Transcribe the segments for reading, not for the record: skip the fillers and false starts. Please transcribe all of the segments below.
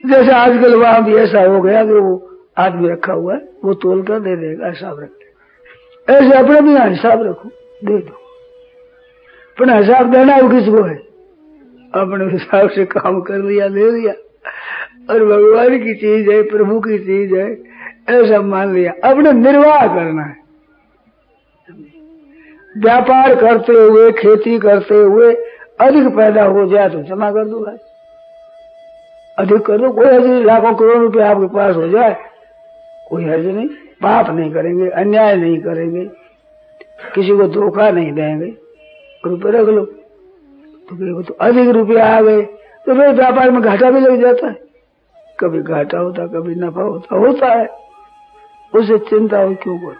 जैसे आजकल वहां भी ऐसा हो गया कि वो आदमी रखा हुआ है, वो तोल कर दे देगा, हिसाब रख दे। ऐसे अपने भी यहाँ हिसाब रखो, दे दो, अपना हिसाब देना वो किसको है? अपने हिसाब से काम कर लिया, दे दिया। और भगवान की चीज है, प्रभु की चीज है, ऐसा मान लिया, अपने निर्वाह करना है। व्यापार करते हुए, खेती करते हुए अधिक पैदा हो जाए तो जमा कर दो भाई, अधिक कर दो, कोई हर्ज नहीं। लाखों करोड़ रुपए आपके पास हो जाए, कोई हर्ज नहीं। पाप नहीं करेंगे, अन्याय नहीं करेंगे, किसी को धोखा नहीं देंगे, रुपये रख लो। तो अधिक रुपया आ गए तो फिर व्यापार में घाटा भी लग जाता है, कभी घाटा होता, कभी नफा होता है। उसे चिंता हो क्यों करो?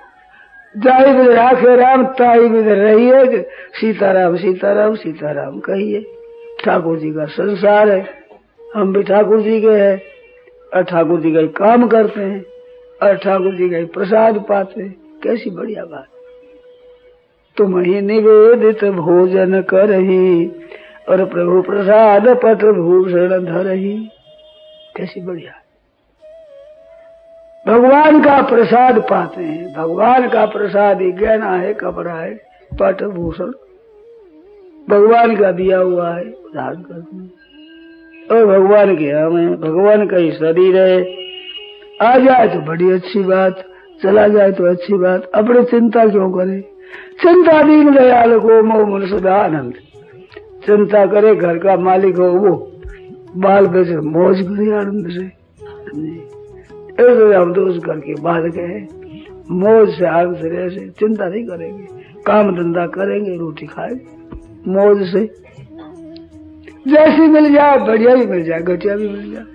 जाहि बिधर आखे राम, ताहि बिधर रहिए। सीताराम सीताराम सीताराम कहिए। ठाकुर जी का संसार है, हम भी ठाकुर जी के हैं, और ठाकुर जी का ही काम करते हैं, और ठाकुर जी का ही प्रसाद पाते हैं। कैसी बढ़िया बात। तुम ही निवेदित भोजन करही, और प्रभु प्रसाद पट भूषण धरही। कैसी बढ़िया। भगवान का प्रसाद पाते हैं, भगवान का प्रसाद ही गहना है, कपड़ा है, पट भूषण भगवान का दिया हुआ है, धारण करते हैं। और भगवान के हम है, भगवान का ही शरीर है। आ जाए तो बड़ी अच्छी बात, चला जाए तो अच्छी बात। अपनी चिंता क्यों करे? चिंता दीन दयाल को मोह मन सदा आनंद। चिंता करे घर का मालिक हो वो, बाल बच्चे मौज करे आनंद से। ऐसे हम तो उस घर के बाद गए, मौज से आनंद से रहे, चिंता नहीं करेंगे, काम धंधा करेंगे, रोटी खाएंगे मौज से। जैसी मिल जाए, बढ़िया भी मिल जाए, घटिया भी मिल जाए।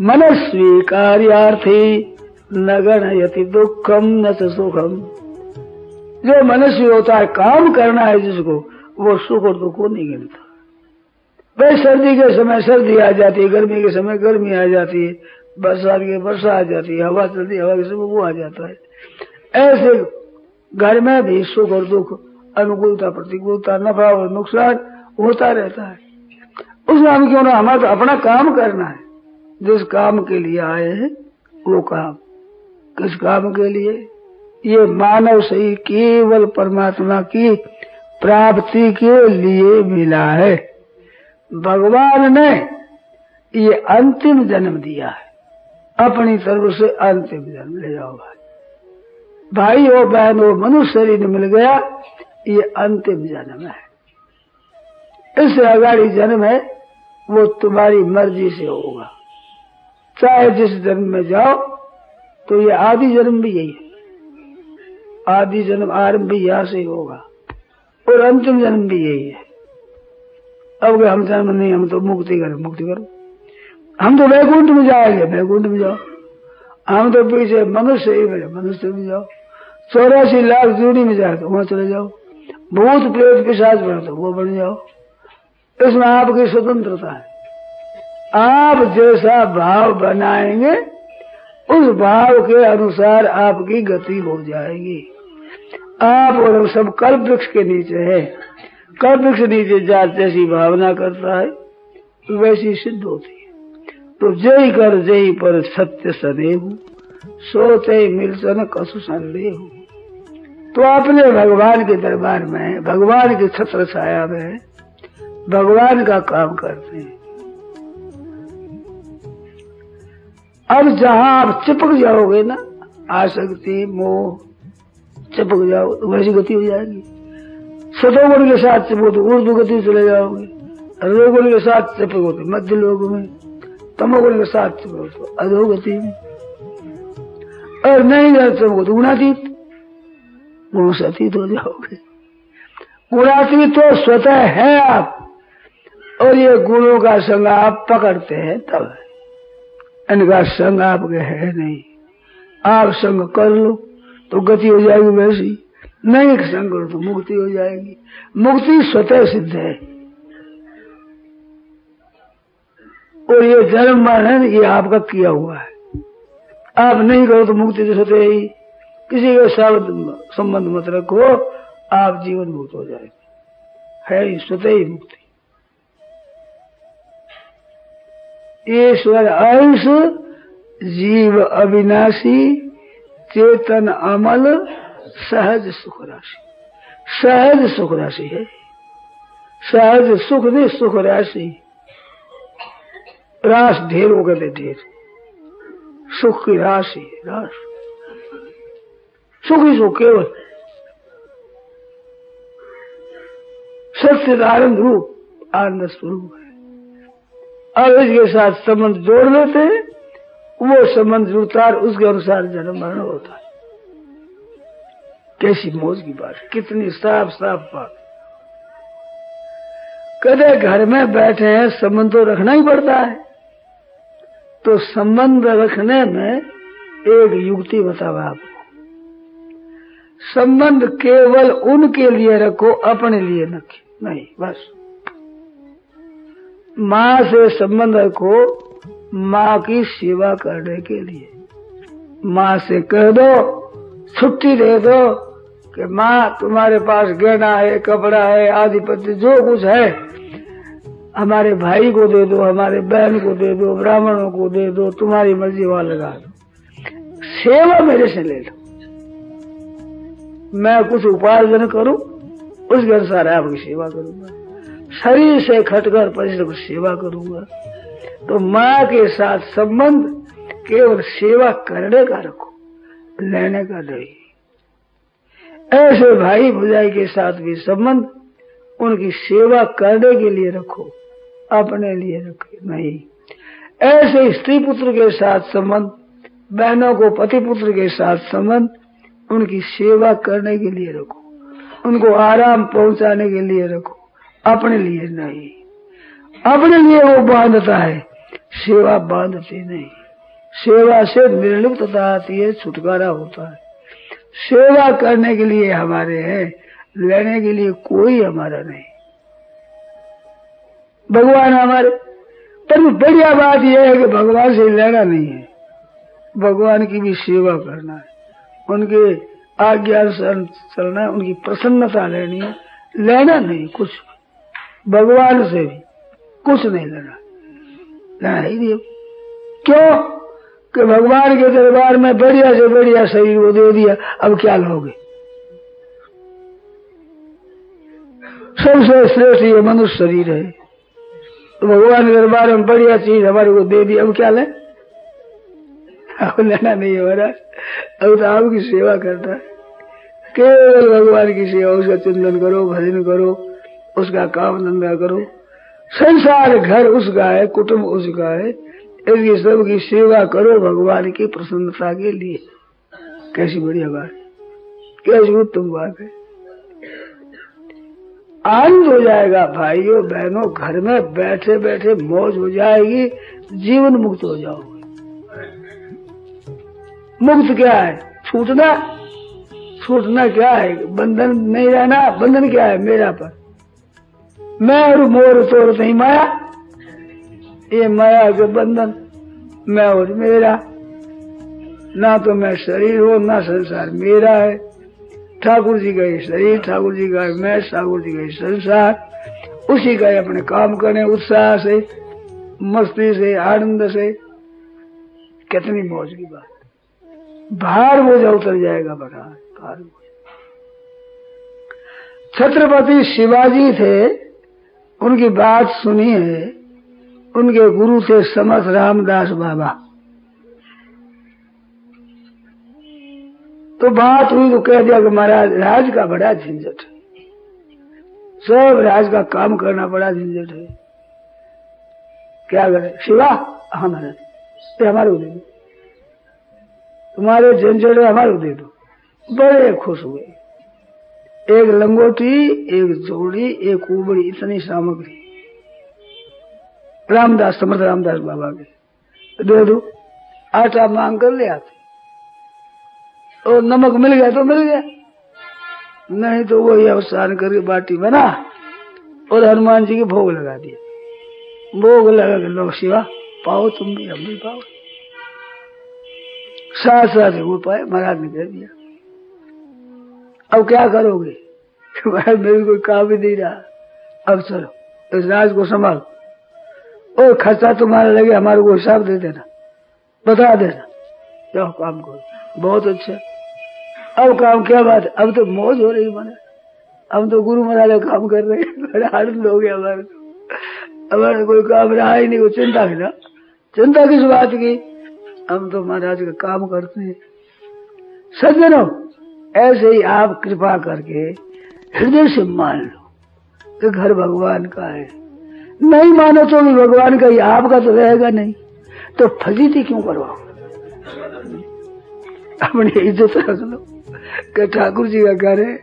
मनस्वी कार्यार्थी न गणयति दुखम न सुखम। जो मनस्वी होता है, काम करना है जिसको, वो सुख और दुख को नहीं गिनता। भाई सर्दी के समय सर्दी आ जाती है, गर्मी के समय गर्मी आ जाती है, बरसात के वर्षा आ जाती है, हवा चलती है, हवा के समय वो आ जाता है। ऐसे घर में भी सुख और दुख, अनुकूलता प्रतिकूलता, नफा और नुकसान होता रहता है। उसमें हम क्यों ना, हमारा तो अपना काम करना है। जिस काम के लिए आए हैं वो काम, किस काम के लिए? ये मानव से केवल परमात्मा की प्राप्ति के लिए मिला है। भगवान ने ये अंतिम जन्म दिया है, अपनी तरफ से अंतिम जन्म ले जाओ भाई हो बहन हो, मनुष्य शरीर मिल गया, ये अंतिम जन्म है। इससे अगाड़ी जन्म है वो तुम्हारी मर्जी से होगा। चाहे जिस जन्म में जाओ, तो ये आदि जन्म भी यही है। आदि जन्म आरंभ भी यहाँ से होगा, और अंतिम जन्म भी यही है। अब हम जन्म नहीं, हम तो मुक्ति करो, मुक्ति करो। हम तो वैकुंठ में जाएंगे, वैकुंठ में जाओ। हम तो पीछे मनुष्य ही में, मनुष्य में जाओ। 84 लाख जूनी में जाए तो वहां चले जाओ। भूत प्रेत पिशाच बनो तो वो बन जाओ। इसमें आपकी स्वतंत्रता है। आप जैसा भाव बनाएंगे, उस भाव के अनुसार आपकी गति हो जाएगी। आप और हम सब कल्प वृक्ष के नीचे है। कल्प वृक्ष नीचे जात जैसी भावना करता है वैसी सिद्ध होती है। तो जय कर जय पर सत्य सदैव, सोते मिलसन कसु संदेह। तो अपने भगवान के दरबार में, भगवान की छत्र छाया में भगवान का काम करते हैं। अब जहां आप चिपक जाओगे ना, आसक्ति मोह, चिपक जाओ तो वैसी गति हो जाएगी। सतोगुण के साथ चिपको तो ऊर्ध्व गति चले जाओगे, रजोगुण के साथ चिपको तो मध्य लोक में, तमोगुण के साथ चिपको तो अधोगति में, और नहीं चिपको तो गुणातीत, गुणों से अतीत हो जाओगे। गुणातीत तो स्वतः है आप, और ये गुणों का संग आप पकड़ते हैं तब है। इनका संग आपके है नहीं। आप संग कर लो तो गति हो जाएगी वैसी, नहीं संग करो तो मुक्ति हो जाएगी। मुक्ति स्वतः सिद्ध है। और ये जन्म मरण ये आपका किया हुआ है। आप नहीं करो तो मुक्ति तो स्वतः ही। किसी के साथ संबंध मत रखो, आप जीवन मुक्त हो जाएंगे। है स्वतः ही मुक्ति। ईश्वर अंश जीव अविनाशी चेतन अमल सहज सुख राशि। सहज सुख राशि है, सहज सुख नहीं, सुख राशि। रास ढेर हो गए, ढेर सुख की राशि है, रास सुख ही सुख केवल सच्चिदानंद रूप आनंद स्वरूप है। अब इसके साथ संबंध जोड़ लेते हैं, वो संबंध जुड़ता है, उसके अनुसार जन्म मरण होता है। कैसी मौज की बात, कितनी साफ साफ बात। कदे घर में बैठे हैं, संबंध तो रखना ही पड़ता है। तो संबंध रखने में एक युक्ति बताओ आपको। संबंध केवल उनके लिए रखो, अपने लिए नहीं। बस माँ से संबंध रखो, माँ की सेवा करने के लिए। माँ से कह दो, छुट्टी दे दो कि माँ तुम्हारे पास गहना है, कपड़ा है, आधिपत्य जो कुछ है, हमारे भाई को दे दो, हमारे बहन को दे दो, ब्राह्मणों को दे दो, तुम्हारी मर्जी वहां लगा दो। सेवा मेरे से ले लो, मैं कुछ उपार्जन करूं, उसके अनुसार आपकी सेवा करूंगा। शरीर से खटकर परिश्रम सेवा करूंगा। तो माँ के साथ संबंध केवल सेवा करने का रखो, लेने का नहीं। ऐसे भाई भुजाई के साथ भी संबंध उनकी सेवा करने के लिए रखो, अपने लिए रखो नहीं। ऐसे स्त्री पुत्र के साथ संबंध, बहनों को पति पुत्र के साथ संबंध उनकी सेवा करने के लिए रखो, उनको आराम पहुंचाने के लिए रखो, अपने लिए नहीं। अपने लिए वो बांधता है, सेवा बांधती नहीं। सेवा से निर्लिप्तता आती है, छुटकारा होता है। सेवा करने के लिए हमारे है, लेने के लिए कोई हमारा नहीं। भगवान हमारे, पर बढ़िया बात यह है कि भगवान से लेना नहीं है, भगवान की भी सेवा करना है, उनके आज्ञा अनुसार चलना है, उनकी प्रसन्नता लेनी है, लेना नहीं कुछ। भगवान से भी कुछ नहीं लेना, लेना ही नहीं। क्यों कि भगवान के दरबार में बढ़िया से बढ़िया शरीर को दे दिया, अब क्या लोगे? सबसे श्रेष्ठ ये मनुष्य शरीर है, तो भगवान के दरबार में बढ़िया चीज हमारे को दे दी, अब क्या ले? अब लेना नहीं है महाराज, अब तो आपकी सेवा करता है, केवल भगवान की सेवा। उसका चिंतन करो, भजन करो, उसका काम धंधा करो। संसार घर उसका है, कुटुंब उसका है, इसकी सबकी सेवा करो भगवान की प्रसन्नता के लिए। कैसी बढ़िया बात, कैसी उत्तम बात है। आनंद हो जाएगा भाइयों बहनों, घर में बैठे बैठे मौज हो जाएगी, जीवन मुक्त हो जाओगे। मुक्त क्या है? छूटना। छूटना क्या है? बंधन नहीं रहना। बंधन क्या है? मेरा पर मैं और मोर तोड़ नहीं माया, ये माया के बंधन। मैं और मेरा, ना तो मैं शरीर हो, ना संसार मेरा है। ठाकुर जी का ये शरीर, ठाकुर जी का मैं, ठाकुर जी का ये संसार, उसी का अपने काम करने उत्साह से, मस्ती से, आनंद से। कितनी मौज की बात। भार बोझा उतर जाएगा, बड़ा भार बोझा। छत्रपति शिवाजी थे, उनकी बात सुनी है। उनके गुरु थे समर्थ रामदास बाबा। तो बात हुई तो कह दिया कि महाराज राज का बड़ा झंझट है, सब राज का काम करना बड़ा झंझट है, क्या करें? शिवा, हाँ महाराज, ये हमारे को दे दो, तुम्हारे झंझट हमारे को दे दो। बड़े खुश हुए। एक लंगोटी, एक जोड़ी, एक उबड़ी, इतनी सामग्री रामदास, समर्थ रामदास बाबा के दे दो। आटा मांग कर ले आते, और नमक मिल गया तो मिल गया, नहीं तो वही अवसान करके बाटी बना और हनुमान जी के भोग लगा दिया। भोग लगा के लो शिवा, पाओ तुम भी, हम भी पाओ। साथ साथ हो पाए, महाराज ने कह दिया। अब क्या करोगे? महाराज मेरे कोई काम भी नहीं रहा, अब चलो इस राज को संभाल। और खर्चा तुम्हारा लगे हमारे को हिसाब दे देना, बता देना, जाओ काम करो। बहुत अच्छा। अब काम क्या बात है, अब तो मौज हो रही माने, हम तो गुरु महाराज काम कर रहे हैं, बड़ा आनंद हो गया हमारे तो। हमारे कोई काम रहा ही नहीं, कोई चिंता की ना, चिंता किस बात की, हम तो महाराज का काम करते हैं। सज्जनों, ऐसे ही आप कृपा करके हृदय से मान लो कि घर भगवान का है। नहीं मानो तो भी भगवान का ही, आपका तो रहेगा नहीं, तो फजीती क्यों करवाओ? अपनी इज्जत रख लो कि ठाकुर जी का घर है,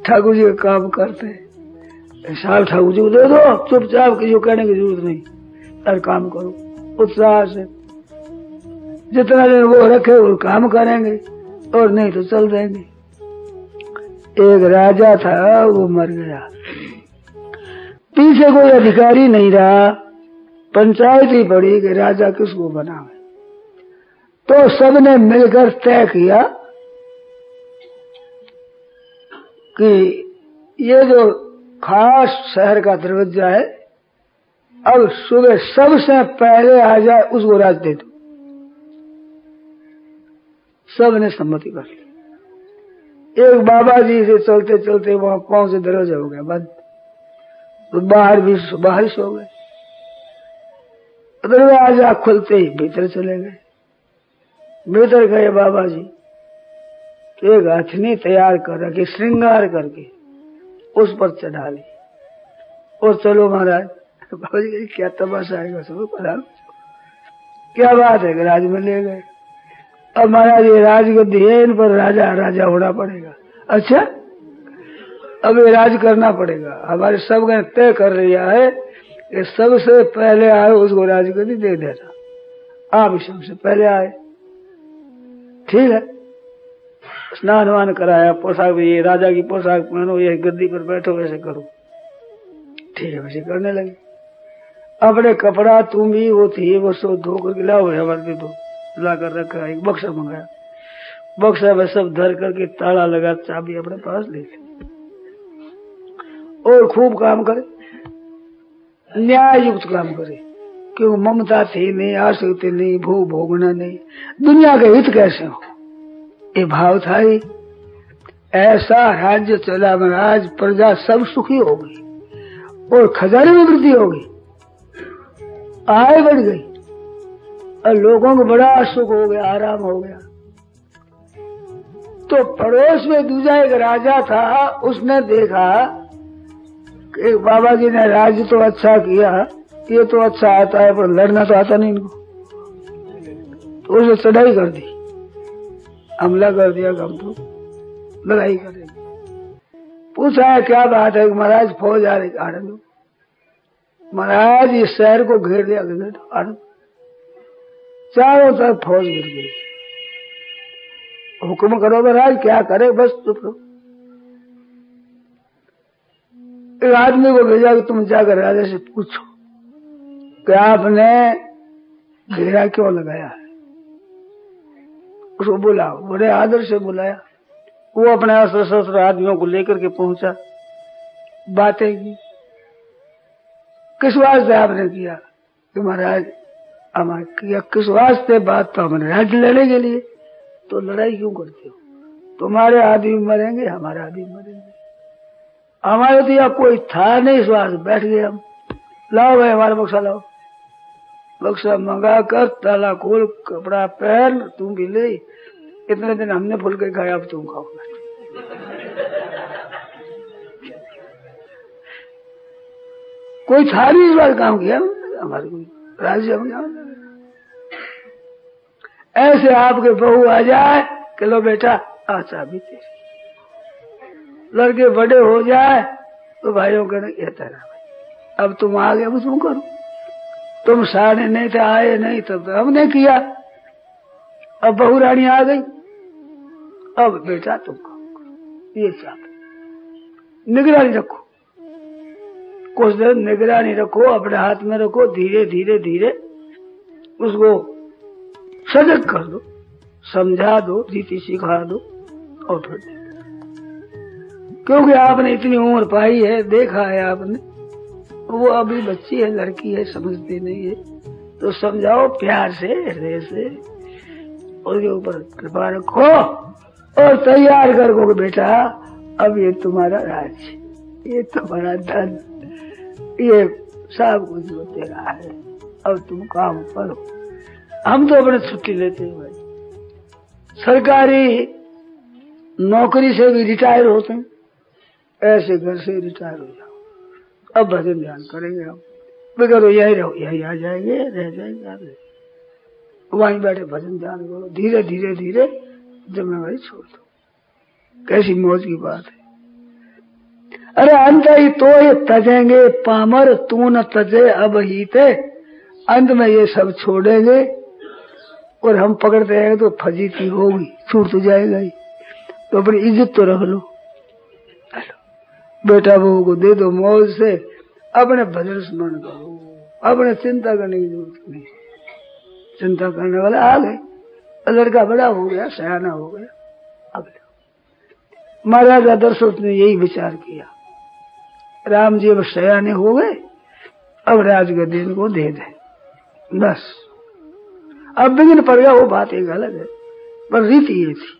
ठाकुर जी का काम करते हैं, साहब ठाकुर जी को दे दो, चुपचाप किसी को कहने की जरूरत नहीं, और काम करो उत्साह से। जितना दिन वो रखे वो काम करेंगे, और नहीं तो चल देंगे। एक राजा था, वो मर गया, पीछे कोई अधिकारी नहीं रहा, पंचायत ही पड़ी कि राजा किसको बनावे। तो सबने मिलकर तय किया कि ये जो खास शहर का दरवाजा है, अब सुबह सबसे पहले आ जाए उसको राज दे दो। सबने सम्मति कर ली। एक बाबा जी से चलते चलते वहां पांव से दरवाजा हो गया बंद, तो बाहर भी बारिश हो गई, दरवाजा खुलते ही भीतर चले गए। भीतर गए बाबा जी, तो एक हथनी तैयार कर रखी, श्रृंगार करके उस पर चढ़ा ली, और चलो महाराज। बाबा जी क्या तमाशा आएगा, सब पधारो, क्या बात है, राज में ले गए। अब महाराज ये राजगद्दी है, इन पर राजा राजा होना पड़ेगा। अच्छा, अब ये राज करना पड़ेगा। हमारे सब ने तय कर लिया है कि सबसे पहले आए उसको राजगद्दी दे देना। आप सबसे पहले आए, ठीक है। स्नान वान कराया, पोशाक भी ये राजा की पोशाक पहनो, ये गद्दी पर बैठो, वैसे करो, ठीक है। वैसे करने लगे। अपने कपड़ा तुम भी वो थी, वो सो धो कर लाओ, हमारे दो ला कर रखा। एक बक्सा मंगाया, बक्सा में सब धर करके ताला लगा, चाबी अपने पास ले ली, और खूब काम करे, न्याय युक्त काम करे। क्यों? ममता थी नहीं, आसक्ति नहीं, भूख भोगना नहीं, दुनिया के हित कैसे हो, ये भाव था ही। ऐसा राज्य चला महाराज, प्रजा सब सुखी हो गई और खजाने में वृद्धि हो गई, आय बढ़ गई, और लोगों को बड़ा सुख हो गया, आराम हो गया। तो पड़ोस में दूसरा एक राजा था, उसने देखा कि बाबा जी ने राज्य तो अच्छा किया, ये तो अच्छा आता है, पर लड़ना तो आता नहीं इनको, तो उसने चढ़ाई कर दी, हमला कर दिया कि हम तो लड़ाई करेंगे। पूछा है क्या बात है? महाराज फौज आ रही, आनंद। महाराज इस शहर को घेर दिया, आनंद, चारों तरफ फौज गिर गई। हुक्म करो महाराज, क्या करे, बस चुप रहो। एक आदमी को भेजा कि तुम जाकर राजा से पूछो कि आपने घेरा क्यों लगाया है। उसको बुलाओ, बड़े आदर से बुलाया। वो अपने अस्त्र शस्त्र आदमियों को लेकर के पहुंचा, बातें की। किस वास्ते आपने किया? कि महाराज हमारे किया। किस वास्ते? बात तो हमने राज्य लेने के लिए। तो लड़ाई क्यों करते हो? तुम्हारे आदमी मरेंगे, हमारे आदमी मरेंगे, हमारे तो यहाँ कोई था नहीं, इस वास्ते बैठ गए हम। लाओ भाई हमारा बक्सा लाओ। बक्सा मंगा कर ताला खोल, कपड़ा पहन, तुम भी ले। इतने दिन हमने फुलके खाया, अब तुम खाओ। कोई था नहीं, इस बार काम किया हमारे कोई राज्य हम। ऐसे आपके बहू आ जाए कि लो बेटा आशा भी तेरी, लड़के बड़े हो जाए तो भाइयों कहने ये तेरा भाई, अब तुम आ गए, अब तुम करो। तुम साढ़े नहीं थे, आए नहीं, तब तो हमने किया। अब बहू रानी आ गई, अब बेटा तुम करो। ये चाहते निगरानी रखो, कुछ दिन निगरानी रखो, अपने हाथ में रखो, धीरे धीरे धीरे उसको सजग कर दो, समझा दो, रीति सिखा दो, और फिर क्योंकि आपने इतनी उम्र पाई है, देखा है आपने, वो अभी बच्ची है, लड़की है, समझती नहीं है, तो समझाओ प्यार से, हृदय से, उसके ऊपर कृपा रखो और तैयार कर को बेटा अब ये तुम्हारा राज्य, ये तुम्हारा धन, ये सब कुछ जो तेरा है, अब तुम काम करो। हम तो अपने छुट्टी लेते हैं भाई, सरकारी नौकरी से भी रिटायर होते हैं, ऐसे घर से रिटायर हो जाओ, अब भजन ध्यान करेंगे हम, बेगर यही रहो, यही आ जाएंगे, रह जाएंगे, वहीं बैठे भजन ध्यान करो, धीरे धीरे धीरे जिम्मेवारी छोड़ दो। कैसी मौज की बात है। अरे अंत ही तो ये तजेंगे पामर, तू न तजे अब ही थे, अंत में ये सब छोड़ेंगे और हम पकड़ते हैं तो फजीती होगी, छूट तो जाएगा ही, तो अपनी इज्जत तो रख लो। बेटा बहू को दे दो मौज से, अपने भजन स्मरण करो, अपने चिंता करने की जरूरत नहीं। चिंता करने वाले आ गए, लड़का बड़ा हो गया, सयाना हो गया, अब महाराजा दशरथ ने यही विचार किया, राम जी अब सयाने हो गए, अब राजगद्दी इनको दे दे, बस अब विघ्न पड़ गया, वो बात एक अलग है, पर रीति ये थी।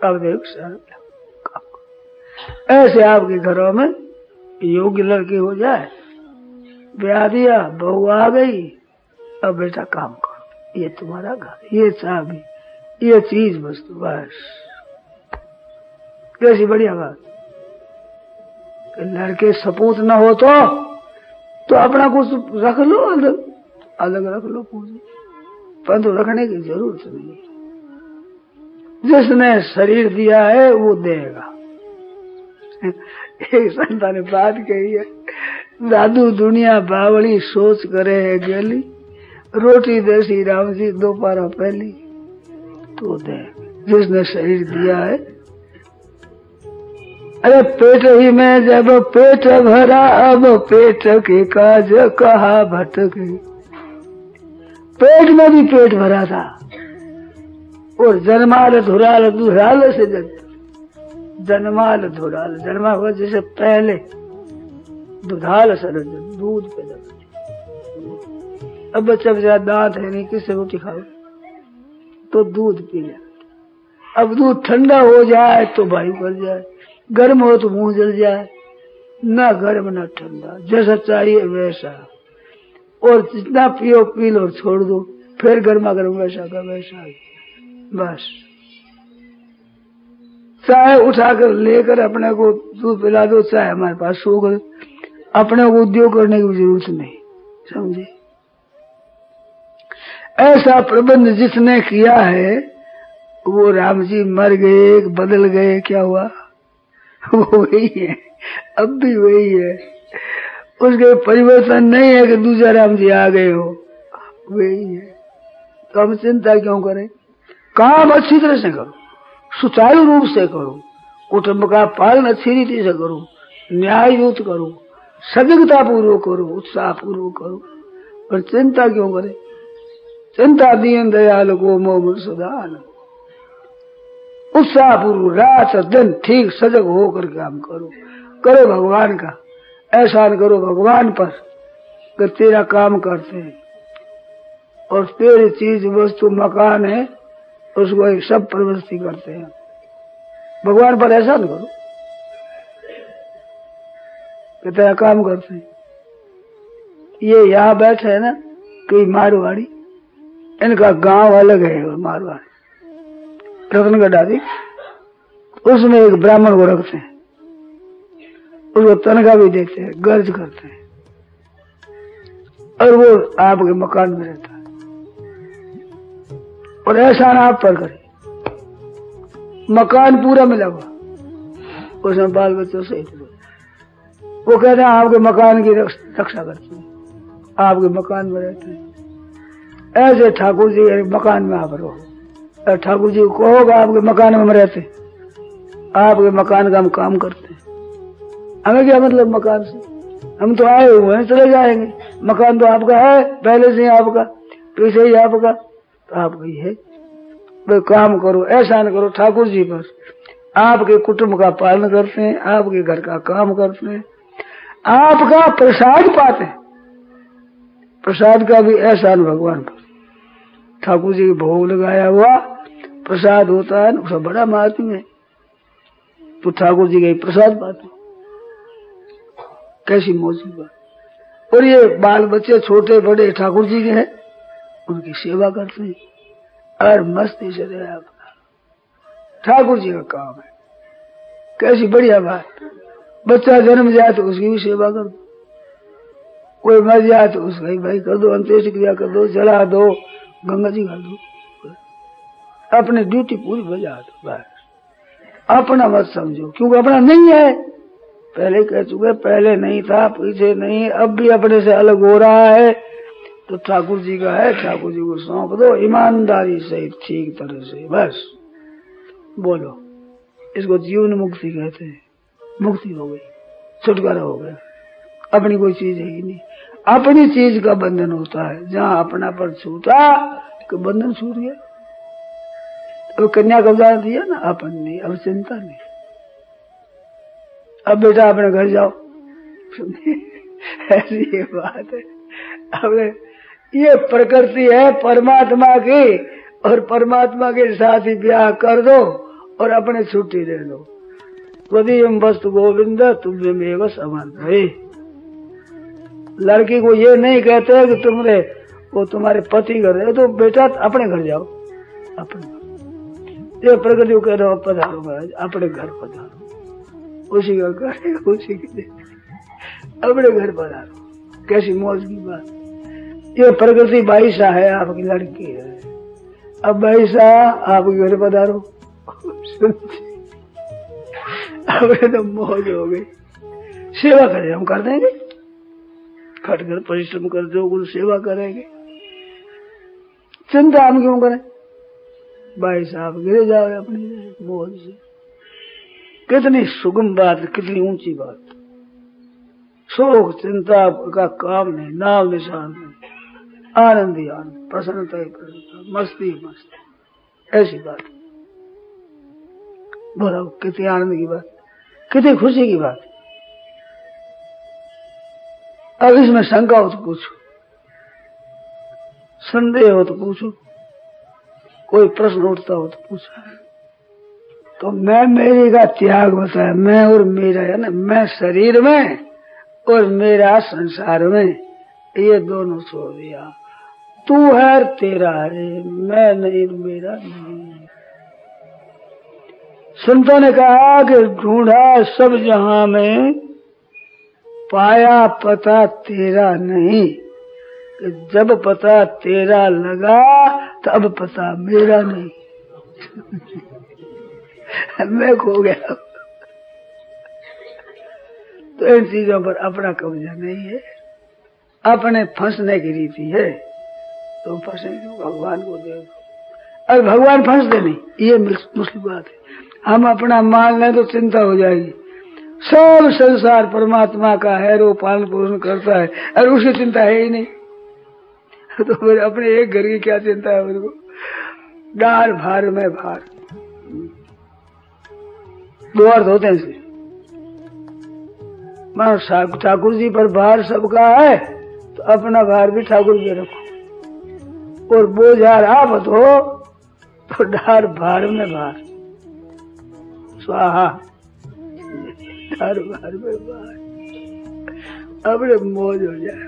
अब देख ऐसे आपके घरों में योग्य लड़की हो जाए, ब्याह दिया, बहू आ गई, अब बेटा काम करो, ये तुम्हारा घर, ये चाबी, ये चीज वस्तु, बस कैसी बढ़िया बात। लड़के सपूत न हो तो अपना कुछ रख लो, अलग अलग रख लो कुछ, परंतु रखने की जरूरत नहीं। जिसने शरीर दिया है वो देगा। एक संता ने बात कही है, दादू दुनिया बावड़ी सोच करे है गेली, रोटी देसी राम जी दोपहर पहली, तो दे जिसने शरीर दिया है। अरे पेट ही में जब पेट भरा, अब पेट के काज कहा भटके। पेट में भी पेट भरा था और जन्माल धुराल दुराल से जन्माल धुराल, जन्मा हुआ जैसे पहले, दुधाल सरज दूध पे लग। अब बच्चा बेचारा दांत है नहीं, किससे रोटी खाओ, तो दूध पी ले। अब दूध ठंडा हो जाए तो वायु कर जाए, गर्म हो तो मुंह जल जाए, ना गर्म ना ठंडा, जैसा चाहिए वैसा, और जितना पियो पी लो, छोड़ दो, फिर गर्मा गर्म वैसा का वैसा, बस। चाहे उठाकर लेकर अपने को दूध पिला दो, चाहे हमारे पास सो कर, अपने को उद्योग करने की जरूरत नहीं, समझे। ऐसा प्रबंध जिसने किया है, वो राम जी मर गए, बदल गए, क्या हुआ, वो वही है, अब भी वही है, उसके परिवर्तन नहीं है कि दूसरा राम जी आ गए हो, वही है। तो हम चिंता क्यों करें, काम अच्छी तरह से करो, सुचारू रूप से करो, कुटुंब का पालन अच्छी रीति से करो, न्याय युक्त करो, सजगता पूर्वक करो, उत्साह पूर्वक करो, पर चिंता क्यों करें। चिंता दीन दयाल को मोह सदान, उत्साह पूर्वक रात दिन ठीक सजग होकर काम करो, करो भगवान का एहसान करो, भगवान पर कि तेरा काम करते हैं और तेरी चीज वस्तु मकान है उसको एक सब प्रवृत्ति करते हैं, भगवान पर एहसान करो कि तेरा काम करते हैं। ये यहाँ बैठे है ना कोई मारवाड़ी, इनका गांव अलग है, और मारवाड़ी रतनगढ़ आदि, उसमें एक ब्राह्मण को रखते हैं, उसको तनख्वाह भी देते हैं, गर्ज करते हैं, और वो आपके मकान में रहता है और एहसान आप पर करे, मकान पूरा मिला हुआ, उसमें बाल बच्चों से वो कहते हैं आपके मकान की रक्षा करते हैं, आपके मकान में रहते हैं। ऐसे ठाकुर जी मकान में आप रहो, ठाकुर जी को कहोगे आपके मकान में हम रहते, आपके मकान का हम काम करते हैं, हमें क्या मतलब मकान से, हम तो आए हुए हैं, चले जाएंगे, मकान तो आपका है पहले से ही, आपका पीछे ही आपका, तो आपका ही है। भाई काम करो, एहसान करो ठाकुर जी पर, आपके कुटुंब का पालन करते हैं, आपके घर का काम करते हैं, आपका प्रसाद पाते हैं। प्रसाद का भी एहसान भगवान पर। ठाकुर जी भोग लगाया हुआ प्रसाद होता है, उसका बड़ा महात्म्य है। तो ठाकुर जी के प्रसाद पाते, कैसी मौज की बात। और ये बाल बच्चे छोटे बड़े ठाकुर जी के हैं, उनकी सेवा करते हैं और मस्ती से रहे अपना। ठाकुर जी का काम है, कैसी बढ़िया बात। बच्चा जन्म जाए तो उसकी भी सेवा कर दो, कोई मर जाए तो उसका ही भाई कर दो, अंत्येष्टि क्रिया कर दो, जला दो, गंगा जी कर दो, अपनी ड्यूटी पूरी बजा दो बस। अपना मत समझो, क्योंकि अपना नहीं है। पहले कह चुके, पहले नहीं था, पीछे नहीं, अब भी अपने से अलग हो रहा है तो ठाकुर जी का है, ठाकुर जी को सौंप दो ईमानदारी से, ठीक तरह से, बस बोलो। इसको जीवन मुक्ति कहते हैं। मुक्ति हो गई, छुटकारा हो गया, अपनी कोई चीज है ही नहीं। अपनी चीज का बंधन होता है, जहाँ अपना पर छूटा तो बंधन छूट गया। अब कन्या का उदाहरण दिया ना, अपन नहीं, अब चिंता नहीं। अब बेटा अपने घर जाओ, ऐसी ये बात है। अब ये प्रकृति है परमात्मा की, और परमात्मा के साथ ही ब्याह कर दो और अपने छुट्टी ले लो। त्वदीयं वस्तु गोविंद तुभ्यमेव समर्थ है। लड़की को ये नहीं कहते कि तुमने वो तुम्हारे पति घर है, तो बेटा अपने घर जाओ, अपने। ये प्रकृति को कह रहे हो पधारो महाराज, अपने घर पधारो, उसी का घर है, उसी के अपने घर पधारो। कैसी मौज की बात। ये प्रकृति बाईसा है, आपकी लड़की है। अब बाईसा आपके घर पधारो, अब तो मौज हो गई। सेवा करें, हम कर देंगे, खट कर परिश्रम कर दो, कुछ सेवा करेंगे, चिंता हम क्यों करें। भाई साहब गिरे जाओ अपनी मौज से। कितनी सुगम बात, कितनी ऊंची बात। शोक चिंता का काम नहीं, नाम निशान नहीं, आनंद ही आनंद, प्रसन्नता ही प्रसन्नता, मस्ती मस्ती, ऐसी बात। बोलो कितनी आनंद की बात, कितनी खुशी की बात। अब इसमें शंका हो तो पूछो, संदेह हो तो पूछो, कोई प्रश्न उठता हो तो पूछो। तो मैं मेरी का त्याग होता है, मैं और मेरा है ना, मैं शरीर में और मेरा संसार में, ये दोनों छोड़ दिया। तू है और तेरा है, मैं नहीं मेरा नहीं। संतों ने कहा कि ढूंढा सब जहां में, पाया पता तेरा नहीं। जब पता तेरा लगा तब पता मेरा नहीं। मैं खो गया। तो इन चीजों पर अपना कब्जा नहीं है, अपने फंसने की रीति है। तो फंसे क्यों, भगवान को दे दो। अरे भगवान फंसते नहीं, ये मुश्किल बात है। हम अपना मान लें तो चिंता हो जाएगी। सब संसार परमात्मा का है, वो पालन पोषण करता है, और उसकी चिंता है ही नहीं। तो फिर अपने एक घर की क्या चिंता है मेरे को। डार भार में भार, दो अर्थ होते हैं इसके। मानो ठाकुर जी पर भार सबका है, तो अपना भार भी ठाकुर जी रखो, और बोझार आप हो तो डार भार में भार, स्वाहा। डार भार में भार, अपने मौज हो जाए।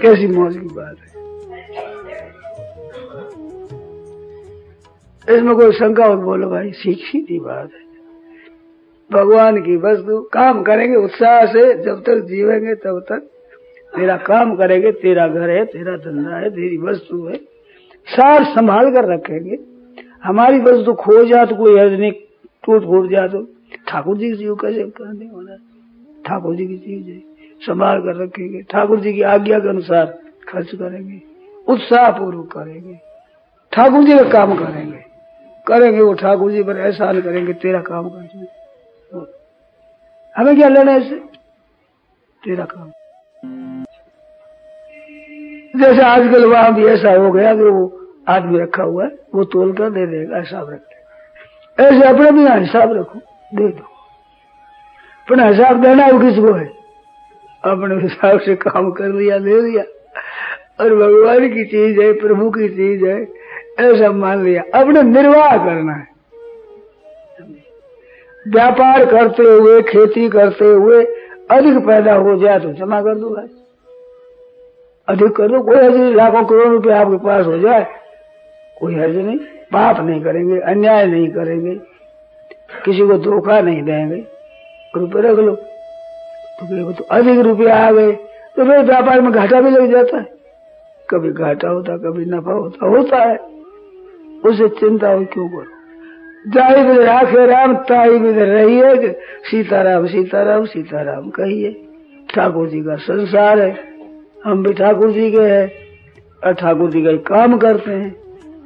कैसी मौज की बात है। इसमें कोई शंका हो बोलो भाई, सीधी बात है। भगवान की वस्तु काम करेंगे उत्साह से, जब तक जीवेंगे तब तक। तेरा काम करेंगे, तेरा घर है, तेरा धंधा है, तेरी वस्तु है, सार संभाल कर रखेंगे। हमारी वस्तु खो जा तो कोई अर्ज नहीं, टूट फूट जा तो ठाकुर जी की चीज कैसे नहीं होना। ठाकुर जी की चीज है, संभाल कर रखेंगे, ठाकुर जी की आज्ञा के अनुसार खर्च करेंगे, उत्साह पूर्वक करेंगे, ठाकुर जी का काम करेंगे। वो ठाकुर जी पर एहसान करेंगे, तेरा काम करते। हमें क्या लेना है इससे, तेरा काम। जैसे आजकल वहां भी ऐसा हो गया कि वो आदमी रखा हुआ है, वो तोल कर दे देगा, हिसाब रख ले। ऐसे अपने भी यहाँ हिसाब रखो, दे दो। पर हिसाब देना वो किसको है? अपने हिसाब से काम कर लिया, ले लिया, और भगवान की चीज है, प्रभु की चीज है, ऐसा मान लिया। अपने निर्वाह करना है। व्यापार करते हुए, खेती करते हुए अधिक पैदा हो जाए तो जमा कर दो भाई, अधिक कर दो, कोई हर्ज नहीं। लाखों करोड़ रुपए आपके पास हो जाए, कोई हर्ज नहीं। पाप नहीं करेंगे, अन्याय नहीं करेंगे, किसी को धोखा नहीं देंगे, रुपए रख लो। तो अधिक रुपए आ गए तो फिर व्यापार में घाटा भी लग जाता है, कभी घाटा होता, कभी नफा होता है। उसे चिंता हो क्यों करो? जाहि बिध राखे राम ताहि बिध रहिए, सीताराम सीताराम सीताराम कहिए। ठाकुर जी का संसार है, हम भी ठाकुर जी के हैं, और ठाकुर जी का ही काम करते हैं,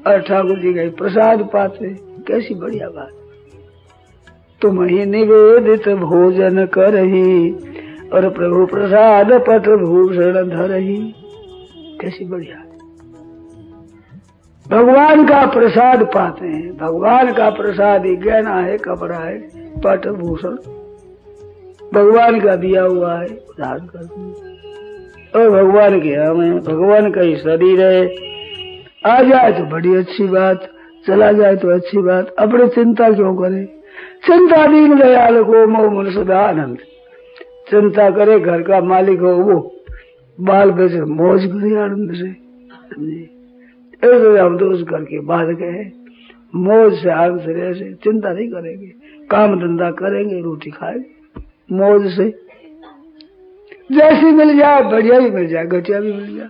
और ठाकुर जी का ही प्रसाद पाते हैं। कैसी बढ़िया बात। तुम ही निवेदित भोजन करही, और प्रभु प्रसाद पट भूषण धरही। कैसी बढ़िया। भगवान का प्रसाद पाते हैं। भगवान का प्रसाद ही गहना है, कपड़ा है, पट भूषण भगवान का दिया हुआ है, धारण करते हैं। और भगवान के हमें, भगवान का ही शरीर है। आ जाए तो बड़ी अच्छी बात, चला जाए तो अच्छी बात। अपनी चिंता क्यों करे? चिंता दीन दयाल को मोह मन सदा आनंद। चिंता करे घर का मालिक हो वो, बाल बच्चे मौज करे आनंद से। ऐसे हम तो उस घर के बाद गए, मौज से आनंद से रहे, चिंता नहीं करेंगे, काम धंधा करेंगे, रोटी खाएंगे मौज से। जैसी मिल जाए, बढ़िया भी मिल जाए, घटिया भी मिल जाए।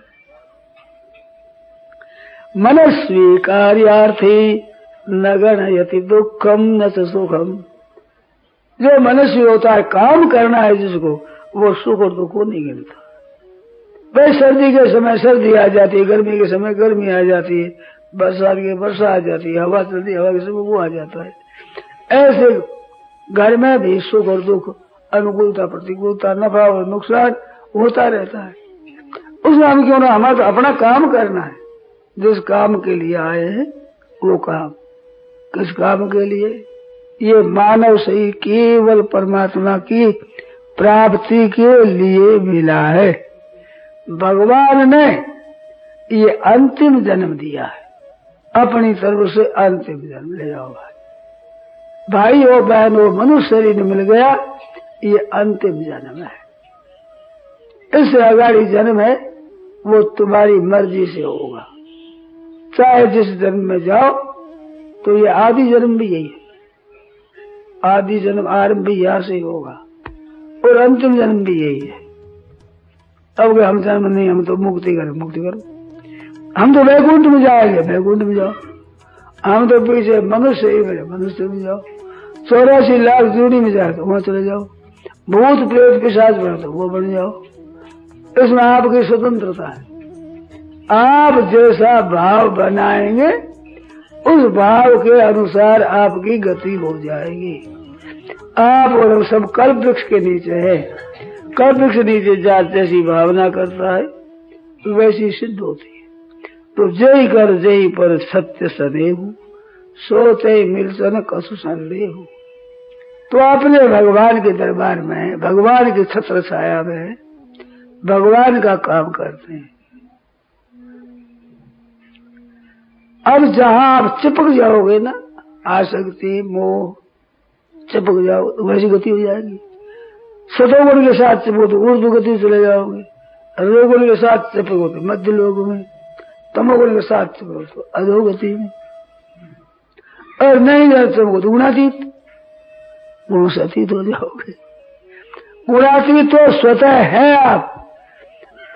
मनस्वी कार्यार्थी न गणयति दुखम न च सुखम। जो मनस्वी होता है, काम करना है जिसको, वो सुख और दुख को नहीं गिनता। भाई सर्दी के समय सर्दी आ जाती है, गर्मी के समय गर्मी आ जाती है, बरसात के वर्षा आ जाती है, हवा चलती है, हवा के समय वो आ जाता है। ऐसे घर में भी सुख और दुख, अनुकूलता प्रतिकूलता, नफा और नुकसान होता रहता है। उसमें हम क्यों ना, हमारा तो अपना काम करना है। जिस काम के लिए आए हैं वो काम, किस काम के लिए? ये मानव सही केवल परमात्मा की प्राप्ति के लिए मिला है। भगवान ने ये अंतिम जन्म दिया है, अपनी तरफ से अंतिम जन्म ले जाओ भाई हो, बहन हो, मनुष्य शरीर मिल गया, ये अंतिम जन्म है। इससे अगाड़ी जन्म है वो तुम्हारी मर्जी से होगा। चाहे जिस जन्म में जाओ, तो ये आदि जन्म भी यही है। आदि जन्म आरंभ भी यहाँ से होगा, और अंतिम जन्म भी यही है। अब हम जन्म नहीं, हम तो मुक्ति करो, मुक्ति करो। हम तो वैकुंठ में जाएंगे, वैकुंठ में जाओ। हम तो पीछे मनुष्य ही मिले, मनुष्य में जाओ। 84 लाख जूनी में जाए तो वहां चले जाओ। भूत प्रेत पिशाच बना तो वो बन जाओ। इसमें आपकी स्वतंत्रता है। आप जैसा भाव बनाएंगे, उस भाव के अनुसार आपकी गति हो जाएगी। आप और सब कल्प वृक्ष के नीचे है। कल्प वृक्ष नीचे जात जैसी भावना करता है, वैसी सिद्ध होती है। तो जय कर जय पर सत्य सदैव, सोते मिलसन कसु संदेह। तो अपने भगवान के दरबार में, भगवान की छत्र छाया में भगवान का काम करते हैं। अब जहां आप चिपक जाओगे ना, आसक्ति मोह, चिपक जाओ तो वैसी गति हो जाएगी। सतोगुण के साथ चिपको तो ऊर्ध्व गति चले जाओगे, रजोगुण के साथ चिपको तो मध्य लोग में, तमोगुण के साथ चिपको तो अधोगति में, और नहीं चिपको तो गुणातीत, गुण से अतीत हो जाओगे। गुणातीत तो स्वतः है आप,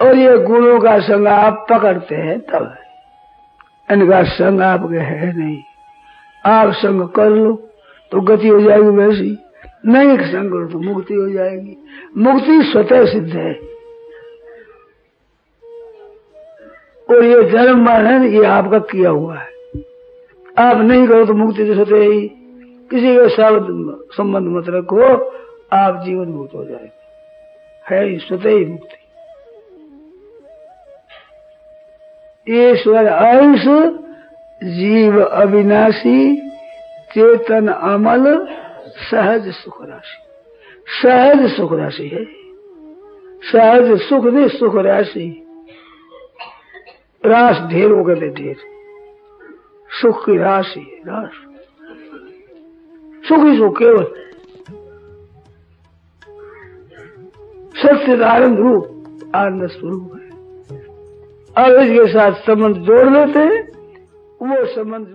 और ये गुणों का संग आप पकड़ते हैं तब है। इनका संग आपके है नहीं। आप संग कर लो तो गति हो जाएगी वैसी, नहीं संग करो तो मुक्ति हो जाएगी। मुक्ति स्वतः सिद्ध है, और ये जन्म मरण ये आपका किया हुआ है। आप नहीं करो तो मुक्ति तो स्वतः ही। किसी के साथ संबंध मत रखो, आप जीवन मुक्त हो जाएंगे, है स्वतः ही मुक्ति। ईश्वर अंश जीव अविनाशी, चेतन अमल सहज सुख राशि। सहज सुख राशि है, सहज सुख नहीं, सुख राशि। रास ढेर हो गए, ढेर सुख की राशि है, रास सुख ही सुख केवल सच्चिदानंद रूप आनंद स्वरूप है। अब इसके साथ संबंध जोड़ लेते हैं, वो संबंध